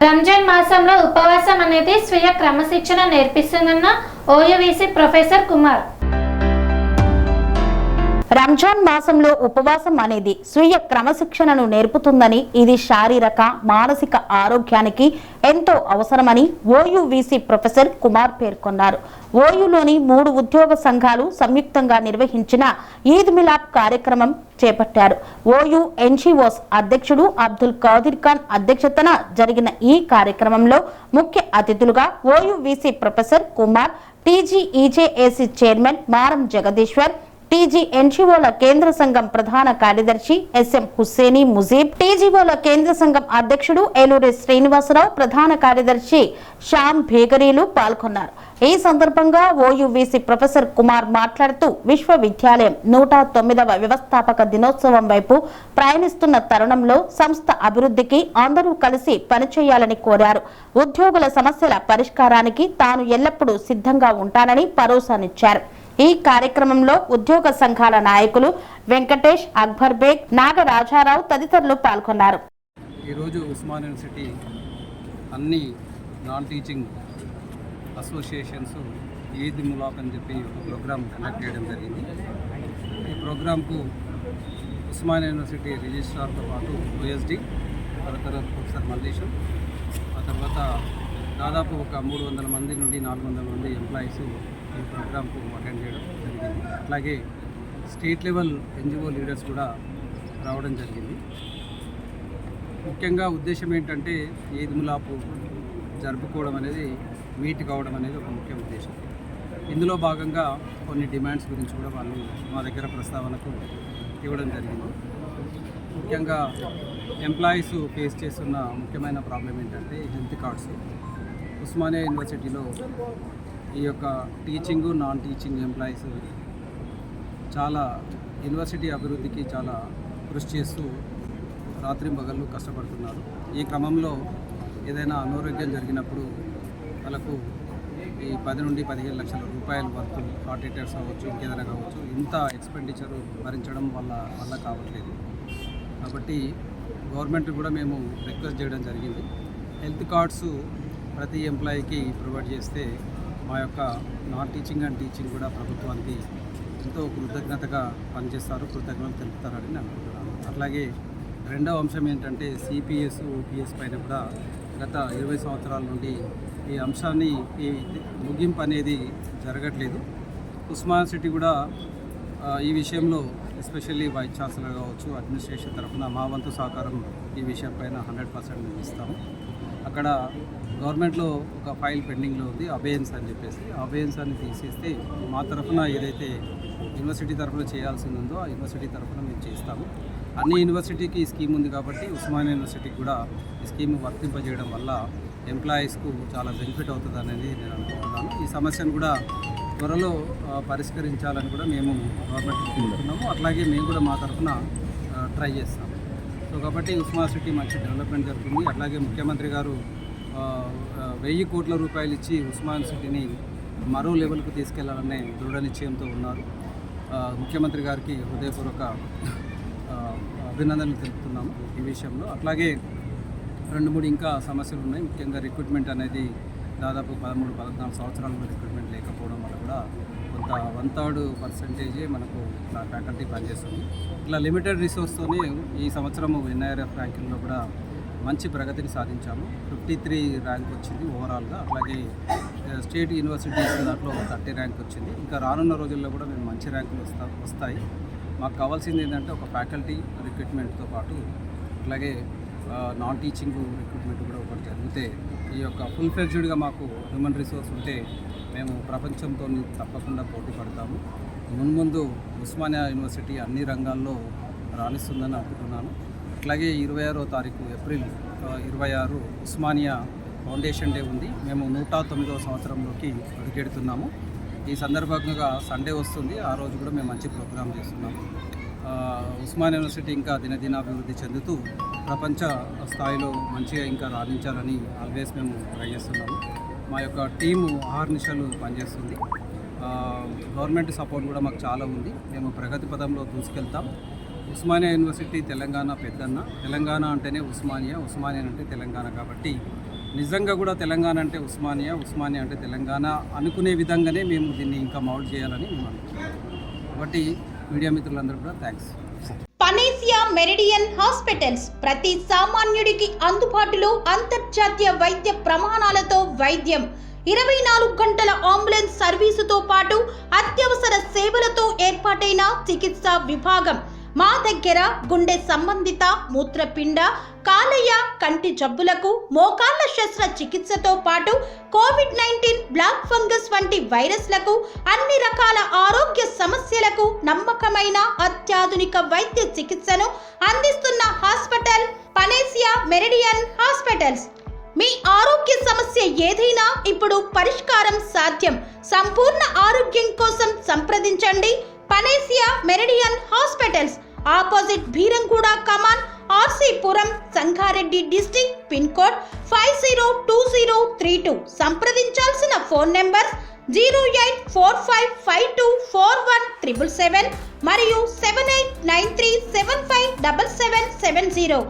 రంజాన్ మాసంలో ఉపవాసం అనేది స్వీయ క్రమశిక్షణ నేర్పిస్తుందన్న ఓయూవీసీ ప్రొఫెసర్ కుమార్. రంజాన్ మాసంలో ఉపవాసం అనేది స్వీయ క్రమశిక్షణను నేర్పుతుందని, ఇది శారీరక మానసిక ఆరోగ్యానికి ఎంతో అవసరమని ఓయూవీసీ ప్రొఫెసర్ కుమార్ పేర్కొన్నారు. ఓయూలోని 3 ఉద్యోగ సంఘాలు సంయుక్తంగా నిర్వహించిన ఈద్ మిలాద్ కార్యక్రమం చేపట్టారు. ఓయూ ఎన్జీఓస్ అధ్యక్షుడు అబ్దుల్ ఖాదిర్ ఖాన్ అధ్యక్షతన జరిగిన ఈ కార్యక్రమంలో ముఖ్య అతిథులుగా ఓయూవీసీ ప్రొఫెసర్ కుమార్, టీజీఈజేఏసీ చైర్మన్ మారం జగదీశ్వర్, టీజీ ఎన్జీఓల కేంద్ర సంఘం ప్రధాన కార్యదర్శి ఎస్ఎం హుస్సేని ముజీబ్, టీజీఓల కేంద్ర సంఘం అధ్యక్షుడు ఏలూరి శ్రీనివాసరావు, ప్రధాన కార్యదర్శి శ్యామ్ భేగరీలు పాల్గొన్నారు. ఈ సందర్భంగా ఓయూవీసీ ప్రొఫెసర్ కుమార్ మాట్లాడుతూ విశ్వవిద్యాలయం 109వ వ్యవస్థాపక దినోత్సవం వైపు ప్రయాణిస్తున్న తరుణంలో సంస్థ అభివృద్ధికి అందరూ కలిసి పనిచేయాలని కోరారు. ఉద్యోగుల సమస్యల పరిష్కారానికి తాను ఎల్లప్పుడూ సిద్ధంగా ఉంటానని భరోసానిచ్చారు. ఈ కార్యక్రమంలో ఉద్యోగ సంఘాల నాయకులు వెంకటేష్, అక్బర్ బేగ్, నాగరాజారావు తదితరులు పాల్గొన్నారు. ఈరోజు ఉస్మాన్ యూనివర్సిటీ అన్ని non teaching associations Eid Milad అని చెప్పి ఒక ప్రోగ్రామ్ కండక్ట్ చేయడం జరిగింది. ఈ ప్రోగ్రాంకు ఉస్మాన్ యూనివర్సిటీ రిజిస్ట్రార్తో పాటు ఓఎస్డి, తర్వాత ప్రొఫెసర్ మల్లేశం, ఆ తర్వాత దాదాపు ఒక 300 మంది నుండి 400 మంది ఎంప్లాయీస్ ఈ ప్రోగ్రాంకు అటెండ్ చేయడం జరిగింది. అట్లాగే స్టేట్ లెవెల్ ఎన్జిఓ లీడర్స్ కూడా రావడం జరిగింది. ముఖ్యంగా ఉద్దేశం ఏంటంటే ఈద్ మిలాద్ జరుపుకోవడం అనేది, మీట్ కావడం అనేది ఒక ముఖ్య ఉద్దేశం. ఇందులో భాగంగా కొన్ని డిమాండ్స్ గురించి కూడా వాళ్ళు మా దగ్గర ప్రస్తావనకు ఇవ్వడం జరిగింది. ముఖ్యంగా ఎంప్లాయీస్ ఫేస్ చేస్తున్న ముఖ్యమైన ప్రాబ్లం ఏంటంటే హెల్త్ కార్డ్స్. ఉస్మానియా యూనివర్సిటీలో ఈ యొక్క టీచింగు, నాన్ టీచింగ్ ఎంప్లాయీస్ చాలా యూనివర్సిటీ అభివృద్ధికి చాలా కృషి చేస్తూ రాత్రింబగళ్ళు కష్టపడుతున్నారు. ఈ క్రమంలో ఏదైనా అనారోగ్యం జరిగినప్పుడు వాళ్ళకు ఈ 10 నుండి 15 లక్షల రూపాయల వరకు హార్ట్ అటాక్స్ అవ్వచ్చు, ఇంకేదైనా కావచ్చు, ఇంత ఎక్స్పెండిచరు భరించడం వల్ల కావట్లేదు. కాబట్టి గవర్నమెంట్ కూడా మేము రిక్వెస్ట్ చేయడం జరిగింది. హెల్త్ కార్డ్స్ ప్రతి ఎంప్లాయీకి ప్రొవైడ్ చేస్తే మా యొక్క నాన్ టీచింగ్ అండ్ టీచింగ్ కూడా ప్రభుత్వానికి ఎంతో కృతజ్ఞతగా పనిచేస్తారు, కృతజ్ఞతలు తెలుపుతారని నేను అనుకుంటున్నాను. అట్లాగే రెండవ అంశం ఏంటంటే సిపిఎస్, ఓపీఎస్ పైన కూడా గత 20 సంవత్సరాల నుండి ఈ అంశాన్ని, ఈ ముగింపు అనేది జరగట్లేదు. ఉస్మాన్ సిటీ కూడా ఈ విషయంలో ఎస్పెషల్లీ వైస్ ఛాన్సలర్ కావచ్చు, అడ్మినిస్ట్రేషన్ తరఫున మా వంతు సహకారం ఈ విషయం పైన 100% ఇస్తాము. అక్కడ గవర్నమెంట్లో ఒక ఫైల్ పెండింగ్లో ఉంది, అబేయన్స్ అని చెప్పేసి. అబేయన్స్ అని తీసేస్తే మా తరఫున ఏదైతే యూనివర్సిటీ తరఫున చేయాల్సింది ఉందో ఆ యూనివర్సిటీ తరఫున మేము చేస్తాము. అన్ని యూనివర్సిటీకి ఈ స్కీమ్ ఉంది కాబట్టి ఉస్మానియా యూనివర్సిటీకి కూడా ఈ స్కీమ్ వర్తింపజేయడం వల్ల ఎంప్లాయీస్కు చాలా బెనిఫిట్ అవుతుంది అనేది నేను అనుకుంటున్నాను. ఈ సమస్యను కూడా త్వరలో పరిష్కరించాలని కూడా మేము గవర్నమెంట్కి కోరుతున్నాము. అట్లాగే మేము కూడా మా తరఫున ట్రై చేస్తాము. సో కాబట్టి ఉస్మానియా సిటీ మంచి డెవలప్మెంట్ జరుగుతుంది. అట్లాగే ముఖ్యమంత్రి గారు 1000 కోట్ల రూపాయలు ఇచ్చి ఉస్మానియా సిటీని మరో లెవెల్కు తీసుకెళ్లాలనే దృఢ నిశ్చయంతో ఉన్నారు. ముఖ్యమంత్రి గారికి హృదయపూర్వక అభినందనలు తెలుపుతున్నాము ఈ విషయంలో. అట్లాగే 2-3 ఇంకా సమస్యలు ఉన్నాయి. ముఖ్యంగా రిక్రూట్మెంట్ అనేది దాదాపు 13-14 సంవత్సరాలు రిక్రూట్మెంట్ లేకపోవడం వల్ల కూడా కొంత 1/3% మనకు ఫ్యాకల్టీ పనిచేస్తుంది. ఇట్లా లిమిటెడ్ రిసోర్స్తోనే ఈ సంవత్సరం ఎన్ఐఆర్ఎఫ్ ర్యాంకింగ్లో కూడా మంచి ప్రగతిని సాధించాము. 53 ర్యాంక్ వచ్చింది ఓవరాల్గా. అట్లాగే స్టేట్ యూనివర్సిటీస్ దాంట్లో 30 ర్యాంక్ వచ్చింది. ఇంకా రానున్న రోజుల్లో కూడా మేము మంచి ర్యాంకులు వస్తాయి. మాకు కావాల్సింది ఏంటంటే ఒక ఫ్యాకల్టీ రిక్రూట్మెంట్తో పాటు అట్లాగే నాన్ టీచింగ్ రిక్రూట్మెంట్ కూడా ఒకటి జరిగితే ఈ యొక్క ఫుల్ ఫ్లెడ్జ్డ్గా మాకు హ్యూమన్ రిసోర్స్ ఉంటే మేము ప్రపంచంతో తప్పకుండా పోటీ పడతాము. మున్ముందు ఉస్మానియా యూనివర్సిటీ అన్ని రంగాల్లో రాణిస్తుందని అనుకుంటున్నాను. అట్లాగే 26వ తారీఖు ఏప్రిల్ 26 ఉస్మానియా ఫౌండేషన్ డే ఉంది. మేము 109వ సంవత్సరంలోకి అడుగెడుతున్నాము. ఈ సందర్భంగా సండే వస్తుంది. ఆ రోజు కూడా మేము మంచి ప్రోగ్రాం చేస్తున్నాము. ఉస్మానియా యూనివర్సిటీ ఇంకా దినదినాభివృద్ధి చెందుతూ ప్రపంచ స్థాయిలో మంచిగా ఇంకా రాణించాలని ఆల్వేస్ మేము ట్రై చేస్తున్నాము. మా యొక్క టీము అహర్నిశలు పనిచేస్తుంది. గవర్నమెంట్ సపోర్ట్ కూడా మాకు చాలా ఉంది. మేము ప్రగతి పదంలో దూసుకెళ్తాం. ఉస్మానియా యూనివర్సిటీ తెలంగాణ పెద్దన్న. తెలంగాణ అంటేనే ఉస్మానియా, ఉస్మానియా అంటే తెలంగాణ. కాబట్టి నిజంగా కూడా తెలంగాణ అంటే ఉస్మానియా, ఉస్మానియా అంటే తెలంగాణ అనుకునే విధంగానే మేము దీన్ని ఇంకా మౌల్డ్ చేయాలని మేము అనుకుంటున్నాం. కాబట్టి మీడియా మిత్రులందరూ కూడా థ్యాంక్స్. పనేసియా మెరిడియన్ హాస్పిటల్స్ ప్రతి సామాన్యుడికి అందుబాటులో అంతర్జాతీయ వైద్య ప్రమాణాలతో వైద్యం, 24 గంటల అంబులెన్స్ సర్వీసుతో పాటు అత్యవసర సేవలతో ఏర్పాటైన చికిత్సా విభాగం. మా దగ్గర గుండె సంబంధిత, మూత్రపిండ, కాలేయ, కంటి జబ్బులకు, మోకాళ్ల శస్త్రచికిత్సతో పాటు కోవిడ్-19, బ్లాక్ ఫంగస్ వంటి వైరస్లకు, అన్ని రకాల ఆరోగ్య సమస్యలకు నమ్మకమైన అత్యాధునిక వైద్య చికిత్సను అందిస్తున్న హాస్పిటల్ పనేసియా మెరిడియన్ హాస్పిటల్స్. మీ ఆరోగ్య సమస్య ఏదైనా ఇప్పుడు పరిష్కారం సాధ్యం. సంపూర్ణ ఆరోగ్యం కోసం సంప్రదించండి Panacea Meridian hospitals, opposite Bheeramguda కమాన్, RC Puram, Sangareddy district, pin code 502032. సంప్రదించాల్సిన ఫోన్ నెంబర్ 0845524177 మరియు 7893757770.